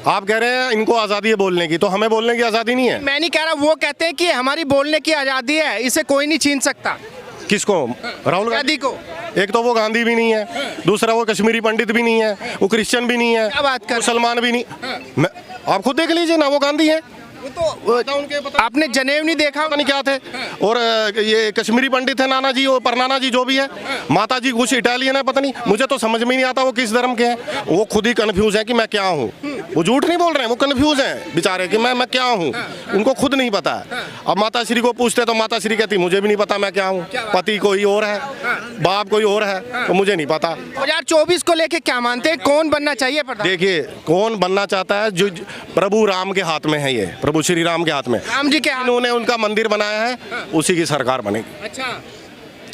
आप कह रहे हैं इनको आज़ादी है बोलने की, तो हमें बोलने की आज़ादी नहीं है। मैं नहीं कह रहा, वो कहते हैं कि हमारी बोलने की आज़ादी है, इसे कोई नहीं छीन सकता। किसको? राहुल गांधी को। एक तो वो गांधी भी नहीं है, दूसरा वो कश्मीरी पंडित भी नहीं है, वो क्रिश्चियन भी नहीं है, क्या बात कर, मुसलमान भी नहीं। आप खुद देख लीजिए ना, वो गांधी है। आपने जनेव नहीं देखा? पता नहीं क्या थे। और ये कश्मीरी पंडित है नाना जी, वो परनाना जी जो भी है, माता जी कुछ इटालियन है, पता नहीं, मुझे तो समझ में नहीं आता वो किस धर्म के हैं। वो खुद ही कंफ्यूज है कि मैं क्या हूँ। वो झूठ नहीं बोल रहे हैं, वो कंफ्यूज हैं बेचारे कि मैं क्या हूँ, उनको खुद नहीं पता है। अब माता श्री को पूछते तो माता श्री कहती मुझे भी नहीं पता मैं क्या हूँ, पति कोई और है, बाप कोई और है, तो मुझे नहीं पता। 2024 को लेके क्या मानते हैं, कौन बनना चाहिए प्रधान? देखिए, कौन बनना चाहता है, जो प्रभु राम के हाथ में है, ये प्रभु श्री राम के हाथ में, राम जी के हाथ, इन्होंने उनका मंदिर बनाया है, उसी की सरकार बनेगी। अच्छा,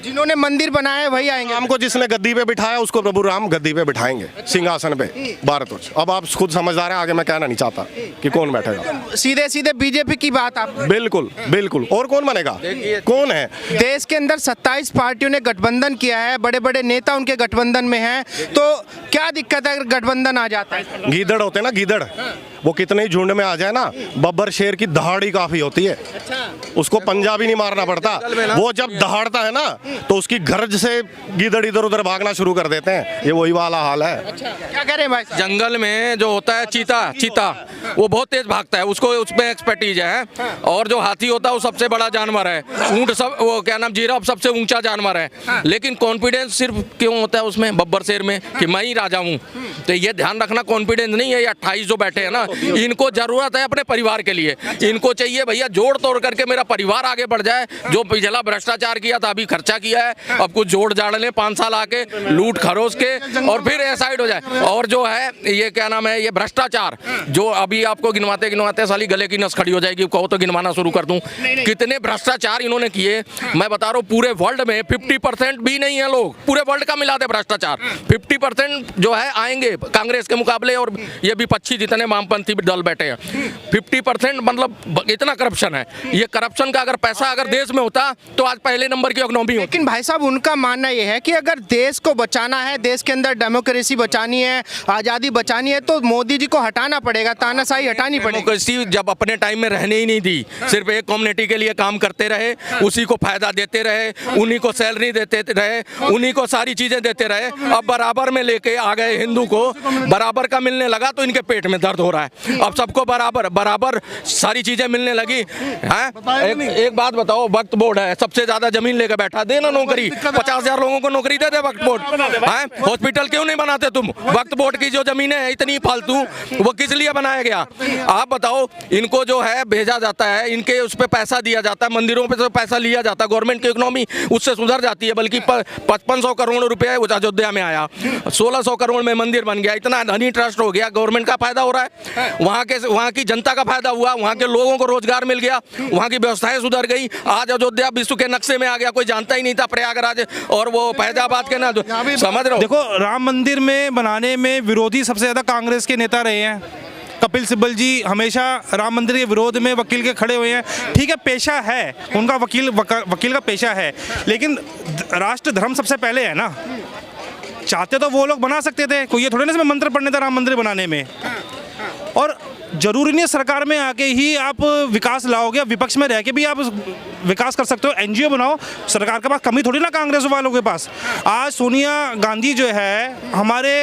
जिन्होंने मंदिर बनाया है वही आएंगे। राम को जिसने गद्दी पे बिठाया उसको प्रभु राम गद्दी पे बिठाएंगे, सिंहासन पे भारत वर्ष। अब आप खुद समझदार हैं, आगे मैं कहना नहीं चाहता कि कौन बैठेगा। सीधे सीधे बीजेपी की बात आप। बिल्कुल बिल्कुल, और कौन बनेगा, कौन है? देश के अंदर 27 पार्टियों ने गठबंधन किया है, बड़े बड़े नेता उनके गठबंधन में हैं, तो क्या दिक्कत है अगर गठबंधन आ जाता है? गीदड़ होते हैं ना, गीदड़, वो कितने ही झुंड में आ जाए ना, बब्बर शेर की दहाड़ी काफी होती है, उसको पंजा भी नहीं मारना पड़ता। वो जब दहाड़ता है ना तो उसकी गरज से गीदड़ इधर उधर भागना शुरू कर देते हैं। ये वही वाला हाल है। क्या कह रहे हैं भाई? जंगल में जो होता है चीता वो बहुत तेज भागता है, उसको उसमें एक्सपर्टीज है। और जो हाथी होता है वो सबसे बड़ा जानवर है। ऊंट सब, वो क्या नाम, जिराफ सबसे ऊंचा जानवर है। लेकिन कॉन्फिडेंस सिर्फ क्यों होता है उसमें, बब्बर शेर में, कि मैं ही राजा हूँ। तो ये ध्यान रखना, कॉन्फिडेंस नहीं है। ये 28 जो बैठे हैं ना, इनको जरूरत है अपने परिवार के लिए। इनको चाहिए भैया जोड़ तोड़ करके मेरा परिवार आगे बढ़ जाए। जो पिछला भ्रष्टाचार किया था, अभी खर्चा किया है, अब कुछ जोड़ जाड़ ले, 5 साल आके लूट खरोच के और फिर साइड हो जाए। और जो है ये क्या नाम है, ये भ्रष्टाचार जो अभी आपको गिनवाते गिनवाते साली गले की नस खड़ी हो जाएगी। कहो तो गिनवाना शुरू कर दूं कितने भ्रष्टाचार इन्होंने किए। मैं बता रहा हूँ, पूरे वर्ल्ड में 50% भी नहीं है लोग, पूरे वर्ल्ड का मिला दे भ्रष्टाचार 50% जो है आएंगे कांग्रेस के मुकाबले। और ये विपक्षी जितने वामपंथी दल बैठे हैं, 50% मतलब इतना करप्शन है। ये करप्शन का अगर पैसा अगर देश में होता तो आज पहले नंबर की इकोनॉमी होती। लेकिन भाई साहब, उनका मानना यह है कि अगर देश को बचाना है, देश के अंदर डेमोक्रेसी बचानी है, आज़ादी बचानी है, तो मोदी जी को हटाना पड़ेगा, तानाशाही हटानी पड़ेगी। डेमोक्रेसी जब अपने टाइम में रहने ही नहीं दी, सिर्फ एक कम्युनिटी के लिए काम करते रहे, उसी को फायदा देते रहे, उन्हीं को सैलरी देते रहे, उन्हीं को सारी चीजें देते रहे। अब बराबर में लेके आ गए, हिंदू को बराबर का मिलने लगा तो इनके पेट में दर्द हो रहा है। अब सबको बराबर बराबर सारी चीजें मिलने लगी हैं। एक बात बताओ, वक्फ बोर्ड है, सबसे ज्यादा जमीन लेकर बैठा, देना नौकरी, 50,000 लोगों को नौकरी दे दे वक्फ बोर्ड। हॉस्पिटल क्यों नहीं बनाते तुम? वक्फ बोर्ड की जो जमीनें हैं इतनी फालतू, वो किस लिए बनाया गया? आप बताओ। इनको जो है भेजा जाता है, इनके उस पर पैसा दिया जाता है, मंदिरों पे तो पैसा लिया जाता है, गवर्नमेंट की इकोनॉमी उससे सुधर जाती है। बल्कि 5500 करोड़ रुपए अयोध्या में आया, 1600 करोड़ में मंदिर बन गया, इतना धनी ट्रस्ट हो गया, गवर्नमेंट का फायदा हो रहा है, वहाँ की जनता का फायदा हुआ, वहाँ के लोगों को रोजगार मिल गया, वहाँ की व्यवस्थाएं सुधर गई। आज अयोध्या विश्व के नक्शे में आ गया, कोई जानता ही नहीं था प्रयागराज और वो फैजाबाद के ना, समझ रहे हो? देखो, राम मंदिर में बनाने में विरोधी सबसे ज्यादा कांग्रेस के नेता रहे हैं। कपिल सिब्बल जी हमेशा राम मंदिर के विरोध में वकील के खड़े हुए हैं। ठीक है, पेशा है उनका, वकील का पेशा है, लेकिन राष्ट्र धर्म सबसे पहले है ना। चाहते तो वो लोग बना सकते थे, कोई ये थोड़े ना इसमें मंत्र पढ़ने था राम मंदिर बनाने में। और जरूरी नहीं है सरकार में आके ही आप विकास लाओगे, विपक्ष में रह के भी आप विकास कर सकते हो। एनजीओ बनाओ, सरकार के पास कमी थोड़ी ना कांग्रेस वालों के पास। आज सोनिया गांधी जो है हमारे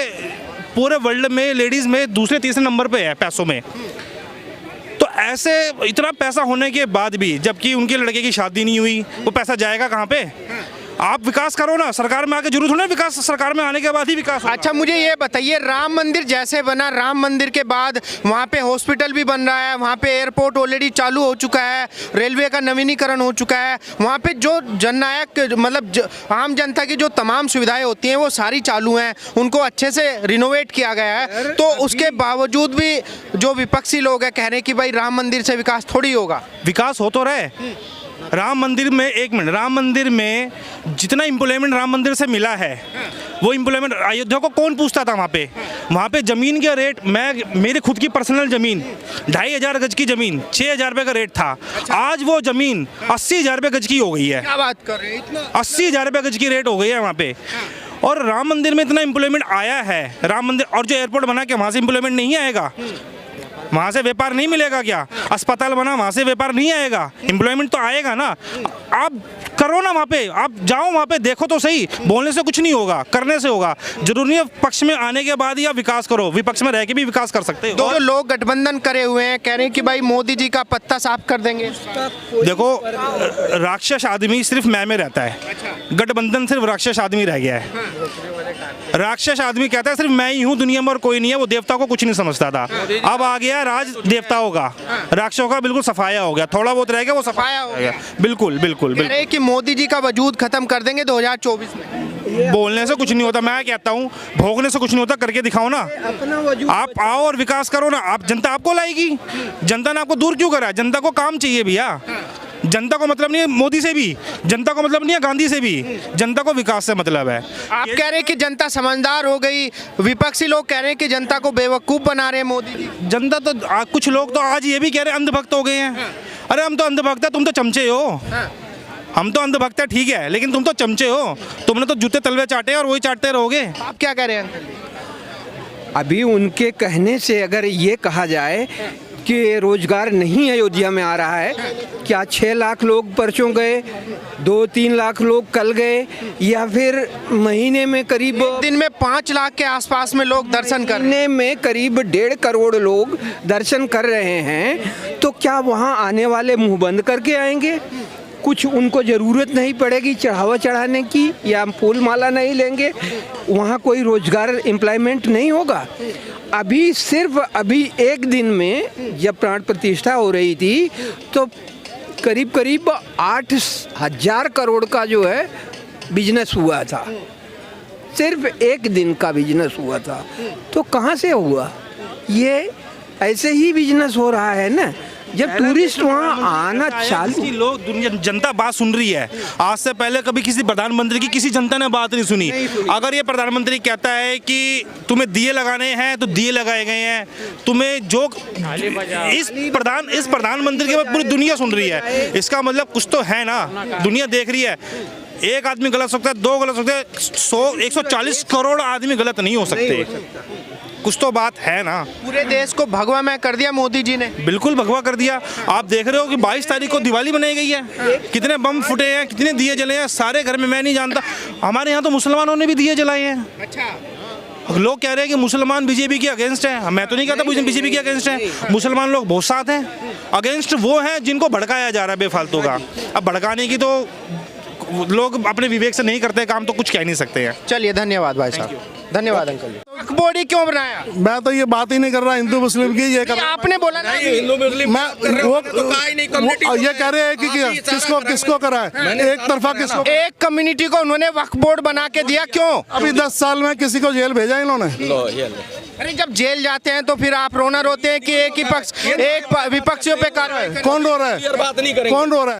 पूरे वर्ल्ड में लेडीज़ में दूसरे तीसरे नंबर पे है पैसों में। तो ऐसे इतना पैसा होने के बाद भी, जबकि उनके लड़के की शादी नहीं हुई, वो पैसा जाएगा कहाँ पे? आप विकास करो ना, सरकार में आके जरूर थोड़ा विकास, सरकार में आने के बाद ही विकास होगा। अच्छा, मुझे ये बताइए, राम मंदिर जैसे बना, राम मंदिर के बाद वहाँ पे हॉस्पिटल भी बन रहा है, वहाँ पे एयरपोर्ट ऑलरेडी चालू हो चुका है, रेलवे का नवीनीकरण हो चुका है, वहाँ पे जो जननायक मतलब आम जनता की जो तमाम सुविधाएं होती हैं वो सारी चालू हैं, उनको अच्छे से रिनोवेट किया गया है। तो उसके बावजूद भी जो विपक्षी लोग हैं कह रहे हैं कि भाई राम मंदिर से विकास थोड़ी होगा। विकास हो तो रहे। राम मंदिर में, एक मिनट, राम मंदिर में जितना इम्प्लॉयमेंट राम मंदिर से मिला है, वो इम्प्लॉयमेंट अयोध्या को कौन पूछता था? वहाँ पे ज़मीन के रेट, मेरी खुद की पर्सनल ज़मीन 2500 गज की ज़मीन 6000 रुपये का रेट था। आज वो ज़मीन 80,000 रुपये गज की हो गई है। क्या बात कर रहे हैं, इतना? 80,000 रुपये गज की रेट हो गई है वहाँ पे। और राम मंदिर में इतना एम्प्लॉयमेंट आया है, राम मंदिर और जो एयरपोर्ट बना के वहाँ से एम्प्लॉयमेंट नहीं आएगा, वहाँ से व्यापार नहीं मिलेगा क्या? अस्पताल बना वहाँ से व्यापार नहीं आएगा, एम्प्लॉयमेंट तो आएगा ना। आप करो ना वहाँ पे, आप जाओ वहाँ पे देखो तो सही, बोलने से कुछ नहीं होगा, करने से होगा। जरूरी है पक्ष में आने के बाद ही आप विकास करो, विपक्ष में रह के भी विकास कर सकते हो। दो लोग गठबंधन करे हुए हैं, कह रहे हैं कि भाई मोदी जी का पत्ता साफ कर देंगे। देखो राक्षस आदमी सिर्फ मैं में रहता है, गठबंधन सिर्फ राक्षस आदमी रह गया है। राक्षस आदमी कहता है सिर्फ मैं ही हूँ दुनिया में और कोई नहीं है, वो देवता को कुछ नहीं समझता था। अब आ गया राज देवताओं का, राक्षसों का बिल्कुल सफाया हो गया, थोड़ा बहुत रह गया वो सफाया हो गया। बिल्कुल बिल्कुल कह रहे हैं कि मोदी जी का वजूद खत्म कर देंगे 2024 में। बोलने से कुछ नहीं होता, मैं कहता हूँ भोगने से कुछ नहीं होता, करके दिखाओ ना। आप आओ और विकास करो ना, आप जनता आपको लाएगी। जनता ने आपको दूर क्यों करा? जनता को काम चाहिए भैया, जनता को मतलब नहीं है मोदी से भी, जनता को मतलब नहीं है गांधी से भी, जनता को विकास से मतलब है। आप कह रहे हैं कि जनता समझदार हो गई, विपक्षी लोग कह रहे हैं कि जनता को बेवकूफ़ बना रहे हैं मोदी जी। जनता तो कुछ लोग तो आज ये भी कह रहे हैं अंधभक्त हो गए हैं। अरे हम तो अंधभक्त है, तुम तो चमचे हो। हम तो अंधभक्त है ठीक है, लेकिन तुम तो चमचे हो, तुमने तो जूते तलवे चाटे और वही चाटते रहोगे। आप क्या कह रहे हैं? अभी उनके कहने से अगर ये कहा जाए कि रोजगार नहीं अयोध्या में आ रहा है, क्या 6 लाख लोग परसों गए, 2-3 लाख लोग कल गए, या फिर महीने में करीब दिन में 5 लाख के आसपास में लोग दर्शन कर रहे हैं। महीने में करीब 1.5 करोड़ लोग दर्शन कर रहे हैं, तो क्या वहाँ आने वाले मुंह बंद करके आएंगे? कुछ उनको ज़रूरत नहीं पड़ेगी चढ़ावा चढ़ाने की, या फूल माला नहीं लेंगे, वहाँ कोई रोजगार एम्प्लॉयमेंट नहीं होगा। अभी सिर्फ अभी एक दिन में जब प्राण प्रतिष्ठा हो रही थी तो करीब करीब 8,000 करोड़ का जो है बिजनेस हुआ था, सिर्फ एक दिन का बिजनेस हुआ था। तो कहाँ से हुआ? ये ऐसे ही बिजनेस हो रहा है ना, जब टूरिस्ट वहाँ आना चालू। लोग दुनिया जनता बात सुन रही है। आज से पहले कभी किसी प्रधानमंत्री की किसी जनता ने बात नहीं सुनी। अगर ये प्रधानमंत्री कहता है कि तुम्हें दिए लगाने हैं तो दिए लगाए गए हैं, तुम्हें जो इस प्रधानमंत्री के बाद पूरी दुनिया सुन रही है, इसका मतलब कुछ तो है ना, दुनिया देख रही है। एक आदमी गलत सकता है, 2 गलत सकते हैं, 140 करोड़ आदमी गलत नहीं हो सकते। कुछ तो बात है ना। पूरे देश को भगवा मैं कर दिया मोदी जी ने। बिल्कुल भगवा कर दिया। आप देख रहे हो कि 22 तारीख को दिवाली मनाई गई है, कितने बम फुटे हैं, कितने दिए जले हैं सारे घर में। मैं नहीं जानता, हमारे यहाँ तो मुसलमानों ने भी दिए जलाए हैं। अच्छा, लोग कह रहे हैं कि मुसलमान बीजेपी के अगेंस्ट है, मैं तो नहीं कहता बीजेपी के अगेंस्ट है। मुसलमान लोग बहुत साथ हैं, अगेंस्ट वो हैं जिनको भड़काया जा रहा है बेफालतू का। अब भड़काने की तो लोग अपने विवेक से नहीं करते काम, तो कुछ कह नहीं सकते हैं। चलिए धन्यवाद भाई साहब, धन्यवाद अंकल जी। वक्फ बोर्ड ही क्यों बनाया? मैं तो ये बात ही नहीं कर रहा हिंदू मुस्लिम की, ये कर आपने बोला ना हिंदू मुस्लिम मैं ये कह रहे हैं कि किसको करा है, एक तरफा किसको। एक कम्युनिटी को उन्होंने वक्फ बोर्ड बना के दिया, क्यों? अभी 10 साल में किसी को जेल भेजा इन्होंने। अरे जब जेल जाते हैं तो फिर आप रोना रोते हैं कि एक ही पक्ष, एक विपक्षियों पे कार्रवाई। कौन रो रहा है? बात नहीं करेंगे। कौन रो रहा है?